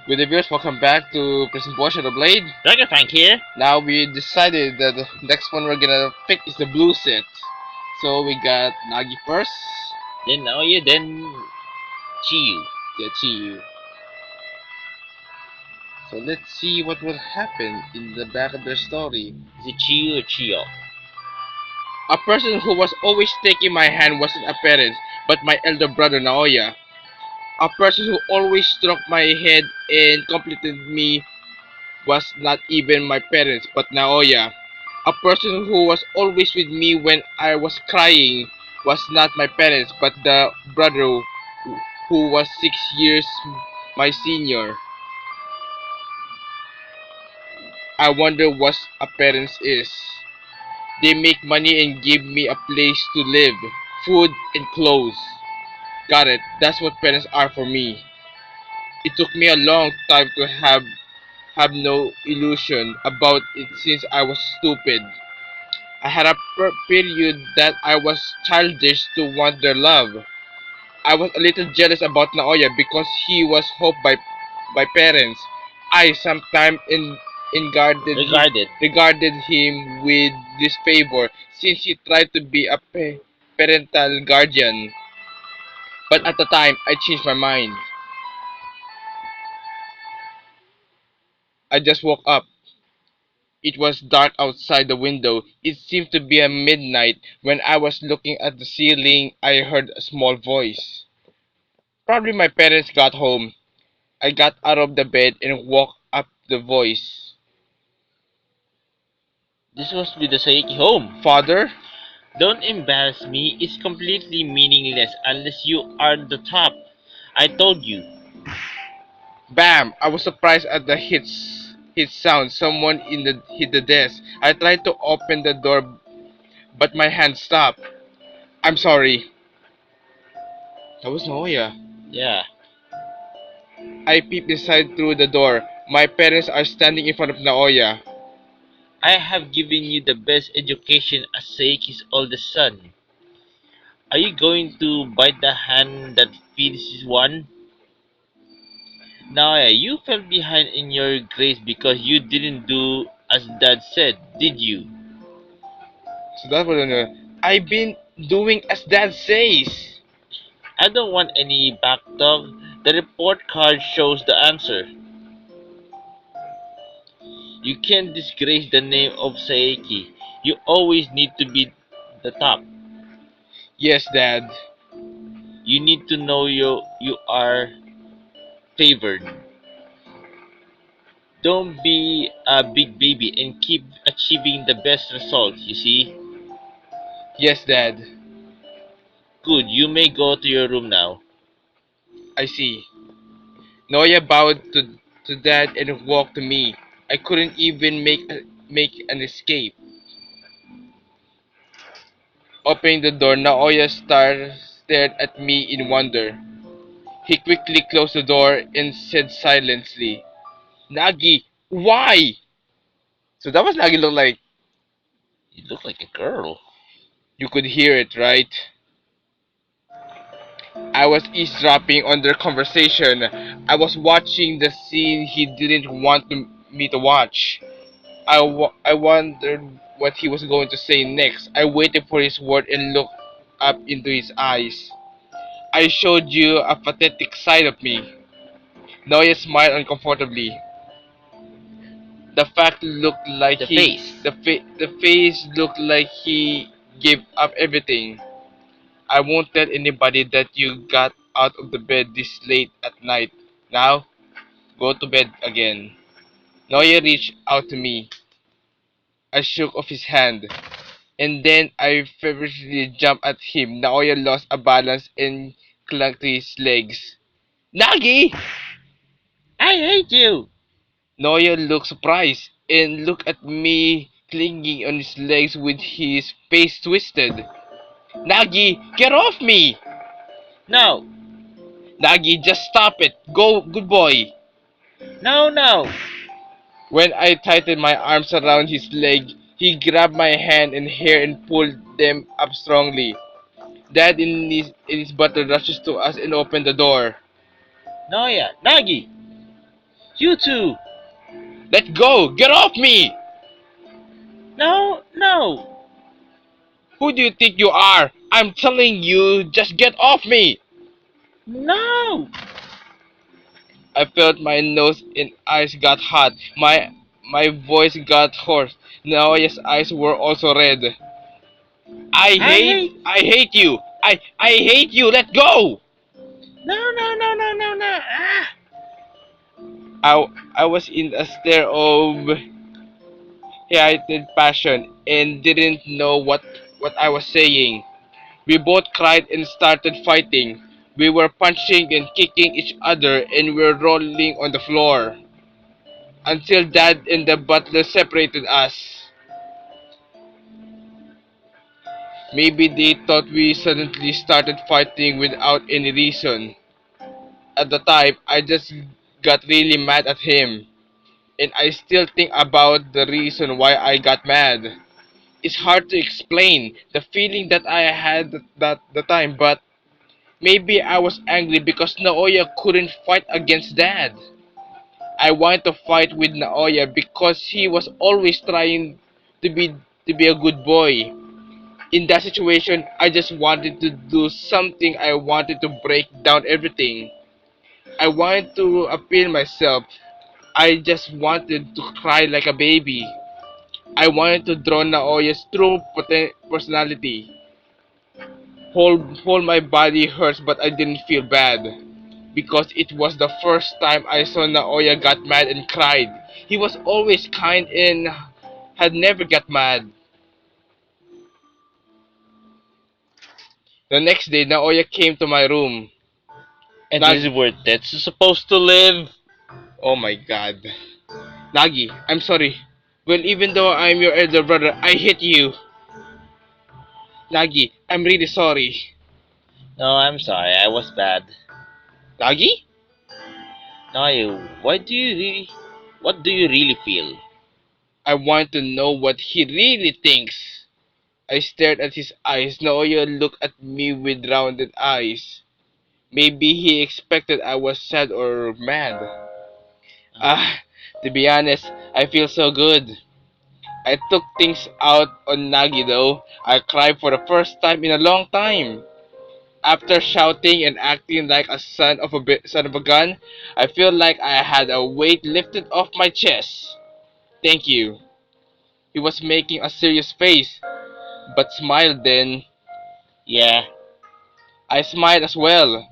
With the viewers, welcome back to Prison Boy Shadow Blade. Dragon Frank here. Now we decided that the next one we're gonna pick is the blue set. So we got Nagi first. Then Naoya, then Chiyu. Yeah, Chiyu. So let's see what will happen in the back of their story. Is it Chiyu or Chiyo? A person who was always taking my hand wasn't a parent, but my elder brother Naoya. A person who always stroked my head and complimented me was not even my parents, but Naoya. A person who was always with me when I was crying was not my parents, but the brother who was 6 years my senior. I wonder what a parents is. They make money and give me a place to live, food and clothes. Got it. That's what parents are for me. It took me a long time to have no illusion about it since I was stupid. I had a period that I was childish to want their love. I was a little jealous about Naoya because he was hoped by parents. I sometimes Regarded. regarded him with disfavor since he tried to be a parental guardian. But at the time, I changed my mind. I just woke up. It was dark outside the window. It seemed to be a midnight. When I was looking at the ceiling, I heard a small voice. Probably my parents got home. I got out of the bed and walked up the voice. This was with the Saiki home. Father? Don't embarrass me. It's completely meaningless unless you are the top. I told you. Bam! I was surprised at the hit sound. Someone hit the desk. I tried to open the door, but my hand stopped. I'm sorry. That was Noya. Yeah. I peeped inside through the door. My parents are standing in front of Naoya. I have given you the best education as Saiki's oldest son. Are you going to bite the hand that feeds one? Naoya, you fell behind in your grades because you didn't do as dad said, did you? So that was I've been doing as Dad says. I don't want any backtalk. The report card shows the answer. You can't disgrace the name of Saeki. You always need to be the top. Yes, Dad. You need to know you are favored. Don't be a big baby and keep achieving the best results, you see? Yes, Dad. Good, you may go to your room now. I see. Noya bowed to Dad and walked to me. I couldn't even make an escape. Opening the door, Naoya stared at me in wonder. He quickly closed the door and said silently, Nagi, why? So that was Nagi look like. You look like a girl. You could hear it, right? I was eavesdropping on their conversation. I was watching the scene he didn't want me to watch. I wondered what he was going to say next. I waited for his word and looked up into his eyes. I showed you a pathetic side of me. Noya smiled uncomfortably. The fact looked like The face. the face looked like he gave up everything. I won't tell anybody that you got out of the bed this late at night. Now, go to bed again. Noya reached out to me. I shook off his hand, and then I feverishly jumped at him. Naoya lost a balance and clung to his legs. Nagi! I hate you! Noya looked surprised and looked at me clinging on his legs with his face twisted. Nagi, get off me! No! Nagi, just stop it. Go, good boy. No, no! When I tightened my arms around his leg, he grabbed my hand and hair and pulled them up strongly. Dad in his butter rushes to us and opened the door. Noya! Nagi! You too. Let go! Get off me! No, no. Who do you think you are? I'm telling you, just get off me! No. I felt my nose and eyes got hot. My voice got hoarse. Naoya's eyes were also red. I hate. I hate you! I hate you! Let go! No, no, no, no, no, no. Ah. I was in a stare of heightened passion and didn't know what I was saying. We both cried and started fighting. We were punching and kicking each other and we were rolling on the floor until Dad and the butler separated us. Maybe they thought we suddenly started fighting without any reason. At the time, I just got really mad at him, and I still think about the reason why I got mad. It's hard to explain the feeling that I had that the time, but maybe I was angry because Naoya couldn't fight against Dad. I wanted to fight with Naoya because he was always trying to be to be a good boy. In that situation, I just wanted to do something. I wanted to break down everything. I wanted to appeal myself. I just wanted to cry like a baby. I wanted to draw Naoya's true personality. Whole my body hurts, but I didn't feel bad because it was the first time I saw Naoya got mad and cried. He was always kind and had never got mad. The next day, Naoya came to my room. And this Nag, is where Tetsu's supposed to live. oh my God, Nagi, I'm sorry. Well, even though I'm your elder brother, I hate you. Nagi, I'm really sorry. No, I'm sorry. I was bad. Nagi? No, why do you really? What do you really feel? I want to know what he really thinks. I stared at his eyes. Naoya looked at me with rounded eyes. Maybe he expected I was sad or mad. Ah, to be honest, I feel so good. I took things out on Nagi though. I cried for the first time in a long time. After shouting and acting like a son of a gun, I feel like I had a weight lifted off my chest. Thank you. He was making a serious face, but smiled then. Yeah. I smiled as well.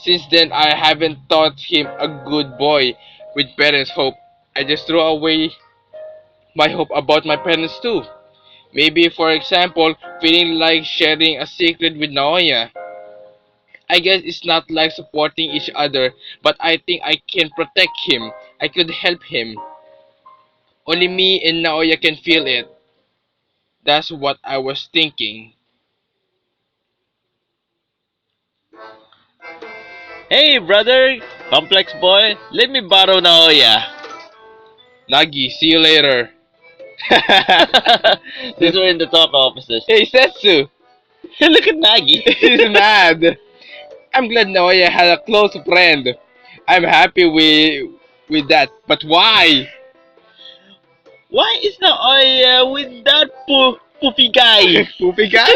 Since then, I haven't taught him a good boy with parents' hope. I just threw away my hope about my parents too. Maybe, for example, feeling like sharing a secret with Naoya. I guess it's not like supporting each other, but I think I can protect him. I could help him. Only me and Naoya can feel it. That's what I was thinking. Hey, brother, complex boy. Let me borrow Naoya. Nagi, see you later. These were in the talk offices. Hey, Setsu! Hey, look at Nagi. He's mad. I'm glad Naoya had a close friend. I'm happy with that. But why? Why is Naoya with that poopy guy? Poopy guy?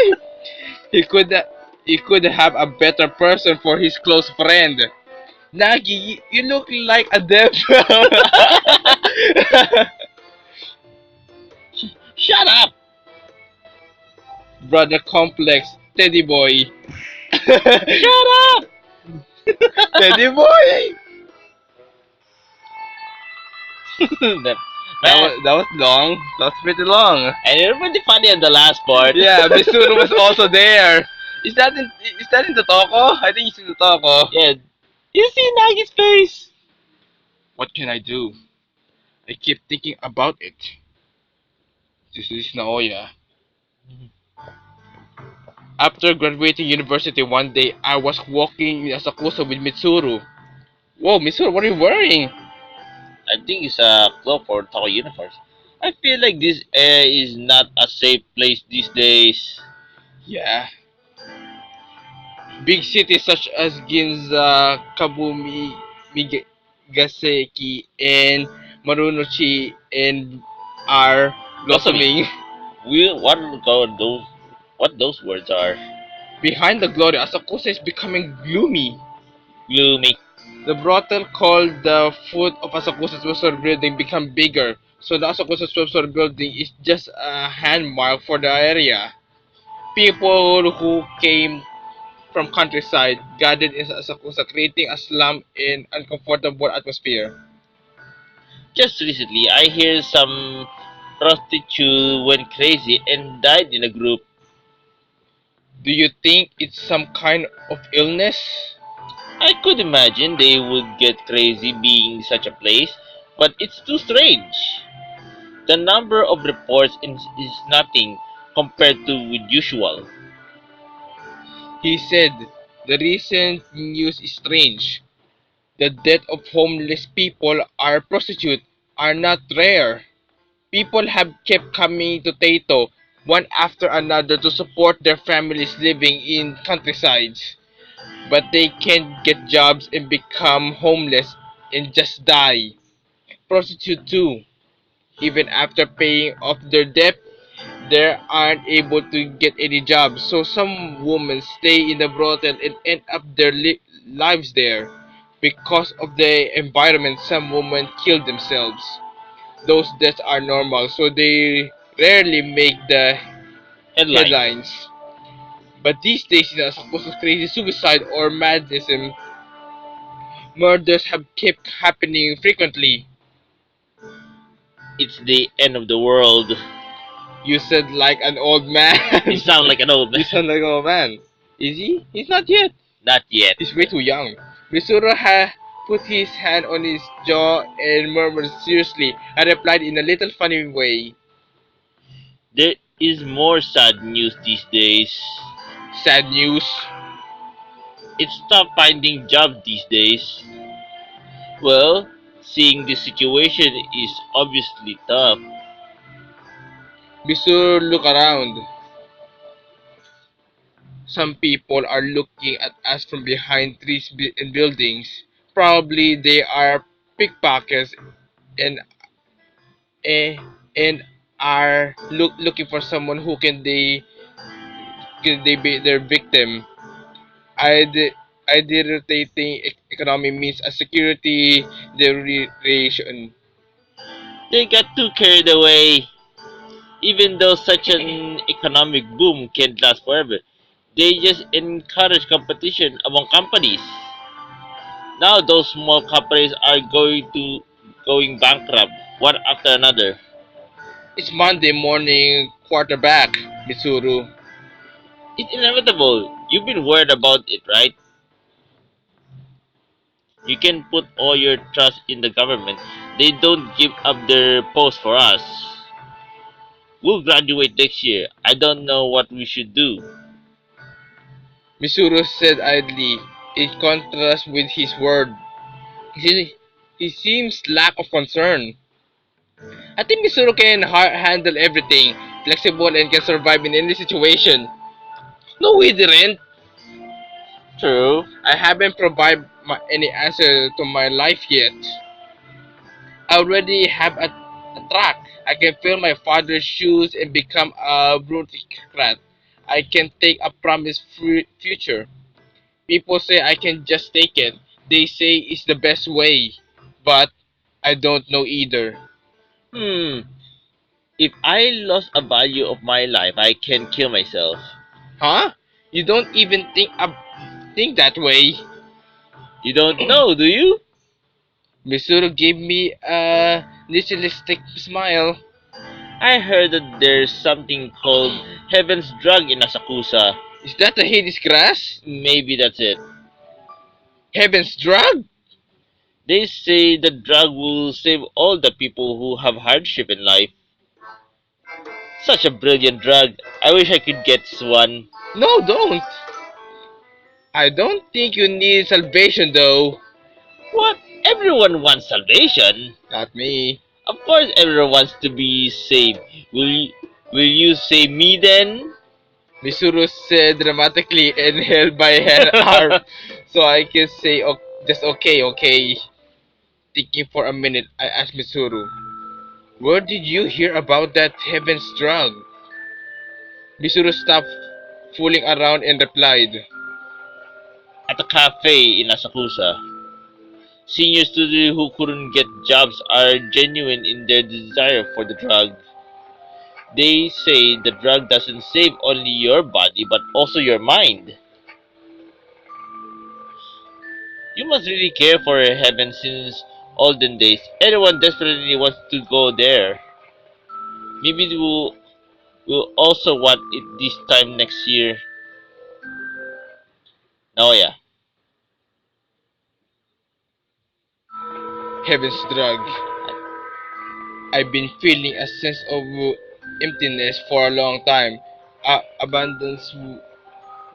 He could he could have a better person for his close friend. Nagi, you look like a devil. Shut up! Brother complex, teddy boy. Shut up! Teddy boy. The- Man, That was long. That was pretty long. and it was pretty funny at the last part. Yeah, Mitsuru was also there. Is that in the Toko? I think it's in the Toko. Yeah. You see Nagi's face? What can I do? I keep thinking about it. This is Naoya. After graduating university one day, I was walking in Asakusa with Mitsuru. Whoa, Mitsuru, what are you wearing? I think it's a cloak for Tao Universe. I feel like this air is not a safe place these days. Yeah. Big cities such as Ginza, Kabumi, Migaseki, and Marunouchi and are Blossoming. blossoming. What those words are? Behind the glory, Asakusa is becoming gloomy. Gloomy. The brothel called the foot of Asakusa's website building become bigger, so the Asakusa's website building is just a handmark for the area. People who came from countryside gathered in Asakusa, creating a slum and uncomfortable atmosphere. Just recently, I hear some prostitute went crazy and died in a group. Do you think it's some kind of illness? I could imagine they would get crazy being such a place, but it's too strange. The number of reports is nothing compared to with usual. He said, the recent news is strange. The death of homeless people or prostitutes are not rare. People have kept coming to Taito one after another to support their families living in countrysides, but they can't get jobs and become homeless and just die. Prostitute too. Even after paying off their debt, they aren't able to get any jobs. So some women stay in the brothel and end up their lives there. Because of the environment, some women kill themselves. Those deaths are normal, so they rarely make the Headlines. headlines. But these days, as opposed to crazy suicide or madness, murders have kept happening frequently. It's the end of the world. You said like an old man. You sound like an old You man. sound like an old man. Is he? He's not yet. Not yet. He's way too young. Misuro put his hand on his jaw and murmured seriously. I replied in a little funny way. There is more sad news these days. Sad news. It's tough finding job these days. Well, seeing the situation is obviously tough. Misuro look around. Some people are looking at us from behind trees and buildings. Probably they are pickpockets and eh, and are looking for someone who can they be their victim. Ide- Ideating economy means a security derivation. They got too carried away. Even though such an economic boom can't last forever, they just encourage competition among companies. Now those small companies are going bankrupt one after another. It's Monday morning, quarterback, Mitsuru. It's inevitable. You've been worried about it, right? You can put all your trust in the government. They don't give up their post for us. We'll graduate next year. I don't know what we should do. Mitsuru said idly, in contrast with his word. He seems lack of concern. I think Mitsuru can handle everything, flexible and can survive in any situation. No, we didn't. True. I haven't provided any answer to my life yet. I already have a track. I can fill my father's shoes and become a bureaucrat. I can take a promised future. People say I can just take it. They say it's the best way. But I don't know either. Hmm. If I lost a value of my life, I can kill myself. Huh? You don't even think that way. You don't know, do you? Misuru gave me a nihilistic smile. I heard that there's something called Heaven's Drug in Asakusa. Is that a Hades grass? Maybe that's it. Heaven's drug? They say the drug will save all the people who have hardship in life. Such a brilliant drug. I wish I could get one. No, don't. I don't think you need salvation though. What? Everyone wants salvation. Not me. Of course everyone wants to be saved. Will you save me then? Misuru said dramatically and held my hand arm so I can say just okay, okay. Thinking for a minute, I asked Misuru, where did you hear about that heaven's drug? Misuru stopped fooling around and replied, At a cafe in Asakusa, senior students who couldn't get jobs are genuine in their desire for the drug. They say the drug doesn't save only your body but also your mind. You must really care for heaven since olden days. Everyone desperately wants to go there. Maybe we'll also want it this time next year. Naoya. heaven's drug. I've been feeling a sense of emptiness for a long time. Abundance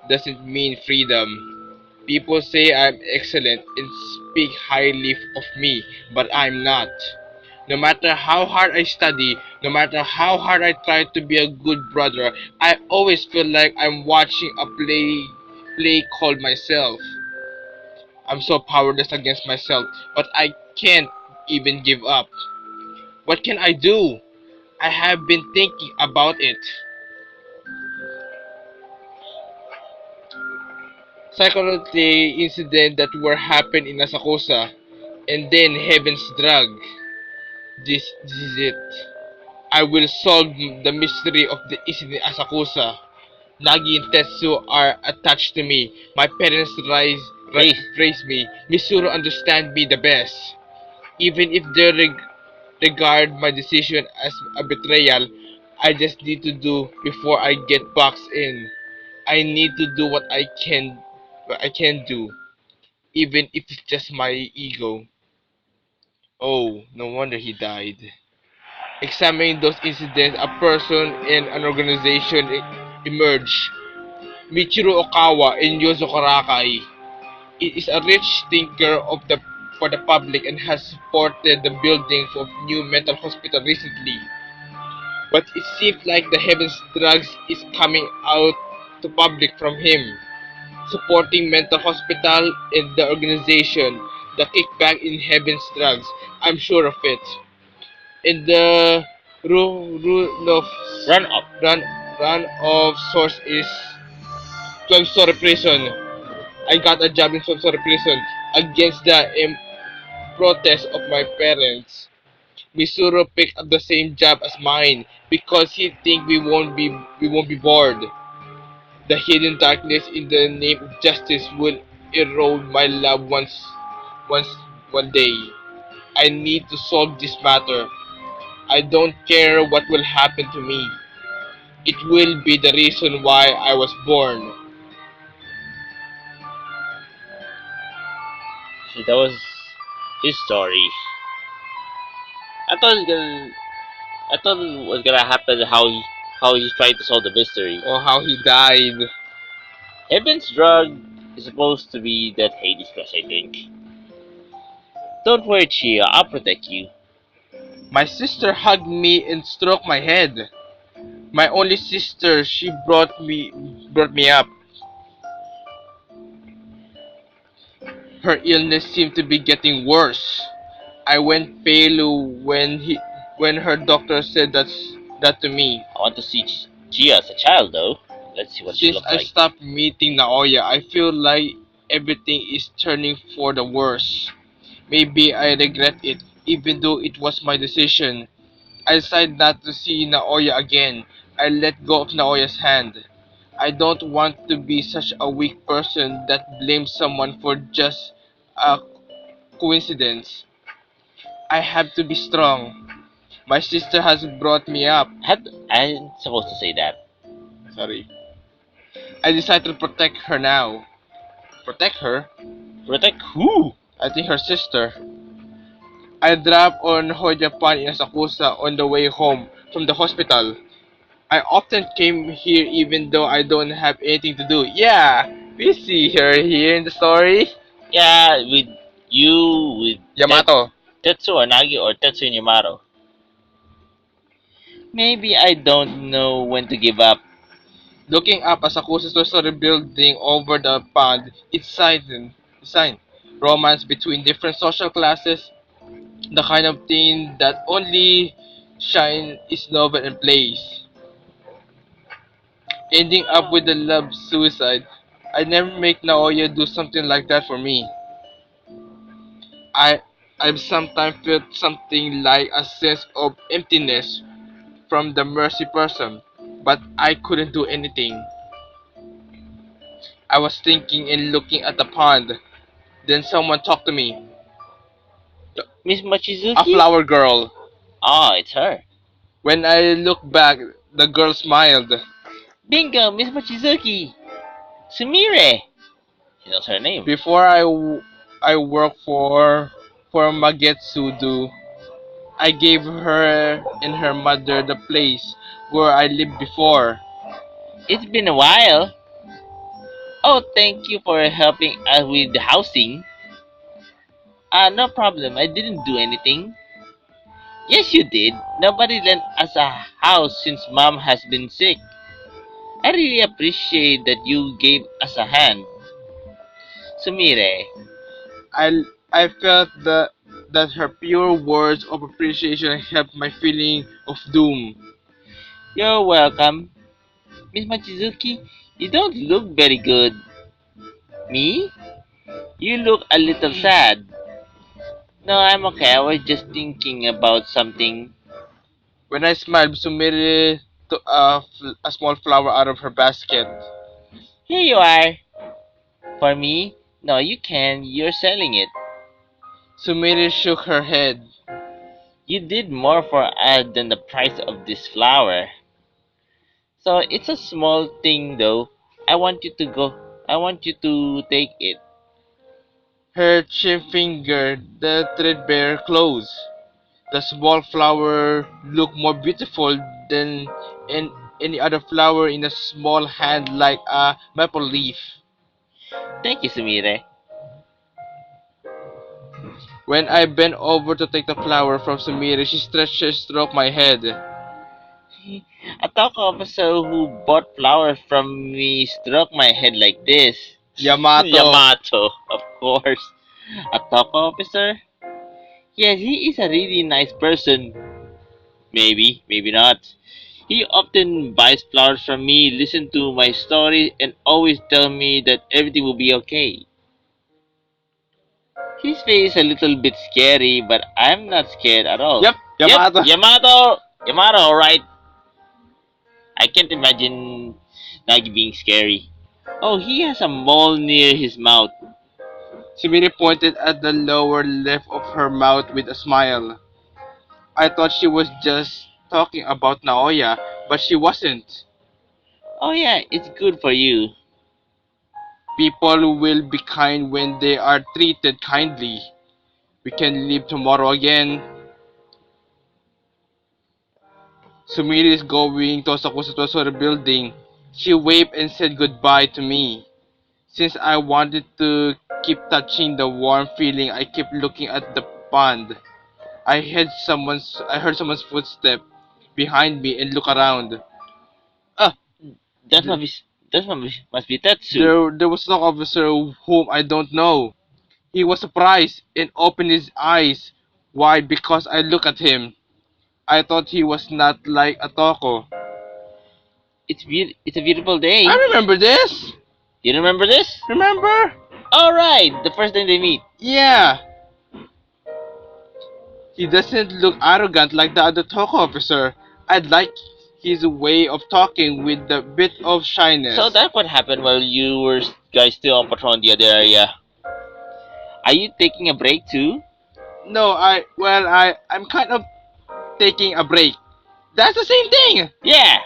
doesn't mean freedom. People say I'm excellent and speak highly of me, but I'm not. No matter how hard I study, no matter how hard I try to be a good brother, I always feel like I'm watching a play called myself. I'm so powerless against myself, but I can't even give up. What can I do? I have been thinking about it. Psychology incident that were happened in Asakusa, and then Heaven's Drug. This is it. I will solve the mystery of the incident in Asakusa. Nagi and Tetsu are attached to me. My parents Hey, raise me. Misuru understand me the best. Even if they regard my decision as a betrayal, I just need to do before I get boxed in. I need to do what I can do, even if it's just my ego. Oh, no wonder he died. Examining those incidents, a person and an organization emerged. Michiro Okawa and Yozo Karakai. It is a rich thinker for the public and has supported the building of new mental hospital recently. But it seems like the Heaven's Drugs is coming out to public from him, supporting mental hospital and the organization, the kickback in Heaven's Drugs. I'm sure of it. And the rule of run up. run run of source is 12-story prison. I got a job in 12-story prison against the protest of my parents. Misuro picked up the same job as mine because he think we won't be bored. The hidden darkness in the name of justice will erode my loved ones once one day. I need to solve this matter. I don't care what will happen to me. It will be the reason why I was born. So that was his story. I thought it was gonna I thought it was gonna happen how he's trying to solve the mystery. Or how he died. Heaven's drug is supposed to be that Hades crush, I think. Don't worry, Chia, I'll protect you. My sister hugged me and stroked my head. My only sister, she brought me up. Her illness seemed to be getting worse. I went pale when her doctor said that to me. I want to see Chia as a child though. Let's see what she Since looks I like. stopped meeting Naoya, I feel like everything is turning for the worse. Maybe I regret it, even though it was my decision. I decided not to see Naoya again. I let go of Naoya's hand. I don't want to be such a weak person that blames someone for just a coincidence. I have to be strong. My sister has brought me up. I'm supposed to say that. Sorry. I decided to protect her now. Protect her? Protect who? I think her sister. I dropped on Hojapan in Asakusa on the way home from the hospital. I often came here even though I don't have anything to do. Yeah, we see her here in the story. Yeah, with you, with Yamato. Tetsu or Nagi or Tetsu and Yamato. Maybe I don't know when to give up. Looking up as a two-story building over the pond, it's sign romance between different social classes, the kind of thing that only shine is novel and plays. Ending up with a love suicide. I never make Naoya do something like that for me. I I've sometimes felt something like a sense of emptiness from the mercy person, but I couldn't do anything. I was thinking and looking at the pond. Then someone talked to me. Miss A Mochizuki? flower girl. Oh, it's her. When I looked back, the girl smiled. Bingo, Miss Mochizuki! Sumire! She knows her name. Before I worked for Magetsudo, I gave her and her mother the place where I lived before. It's been a while. Oh, thank you for helping us with the housing. No problem. I didn't do anything. Yes, you did. Nobody lent us a house since mom has been sick. I really appreciate that you gave us a hand. Sumire, I felt that her pure words of appreciation helped my feeling of doom. you're welcome. Miss Machizuki, you don't look very good. Me? You look a little sad. No, I'm okay. I was just thinking about something. When I smiled, Sumire took a small flower out of her basket. Here you are. For me? No, you can. You're selling it. Sumire shook her head. You did more for us than the price of this flower. So it's a small thing though. I want you to go. I want you to take it. Her chin fingered the threadbare clothes. The small flower looked more beautiful than any other flower in a small hand like a maple leaf. Thank you, Sumire. When I bent over to take the flower from Sumire, she stretched and stroked my head. A talk officer who bought flowers from me struck my head like this. Yamato. Yamato, of course. A talk officer? Yes, he is a really nice person. Maybe, maybe not. He often buys flowers from me, listen to my story, and always tell me that everything will be okay. His face is a little bit scary, but I'm not scared at all. Yep, Yep, Yamato. Yamato! Yamato, alright. I can't imagine Nagi being scary. Oh, he has a mole near his mouth. Sumire pointed at the lower left of her mouth with a smile. I thought she was just talking about Naoya, but she wasn't. Oh yeah, it's good for you. People will be kind when they are treated kindly. We can leave tomorrow again. Sumire is going to Asakusa building. She waved and said goodbye to me. Since I wanted to keep touching the warm feeling, I kept looking at the pond. I heard someone's footstep behind me and look around. Ah, That th- must be must be Tetsu. there was an officer whom I don't know. He was surprised and opened his eyes wide because I looked at him. I thought he was not like Atoko. It's a beautiful day. I remember this. You remember this? Remember? All right, the first time they meet. Yeah. He doesn't look arrogant like the other Toko officer. I'd like his way of talking with a bit of shyness. So that's what happened while you were guys still on patrol in the other area. Are you taking a break too? No, I'm kind of taking a break. That's the same thing. Yeah.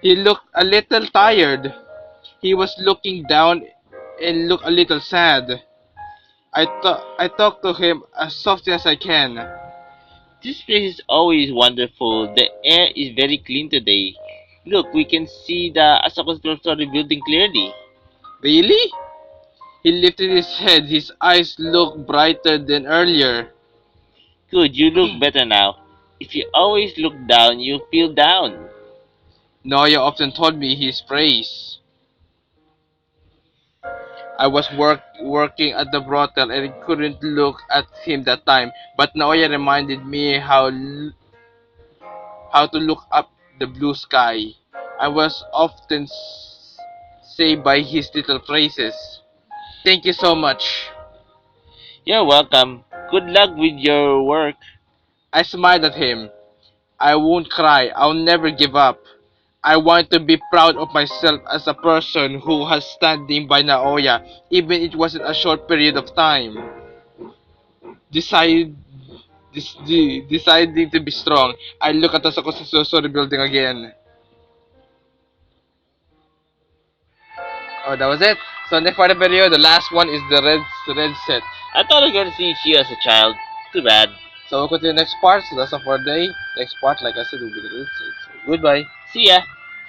He looked a little tired. He was looking down and looked a little sad. I talked to him as softly as I can. This place is always wonderful. The air is very clean today. Look, we can see the Asako story building clearly. Really? He lifted his head. His eyes looked brighter than earlier. Good, you look better now. If you always look down, you feel down. Noya often told me his praise. I was working at the brothel and couldn't look at him that time, but Naoya reminded me how to look up the blue sky. I was often saved by his little phrases. Thank you so much. You're welcome. Good luck with your work. I smiled at him. I won't cry. I'll never give up. I want to be proud of myself as a person who has standing by Naoya, even it wasn't a short period of time. Decide, deciding to be strong. I look at the Sakosusori building again. Oh, that was it. So next part of the video, the last one is the red set. I thought I was gonna see you as a child. Too bad. So we'll continue next part. So that's all for today. Next part, like I said, will be the red set. So goodbye. See ya.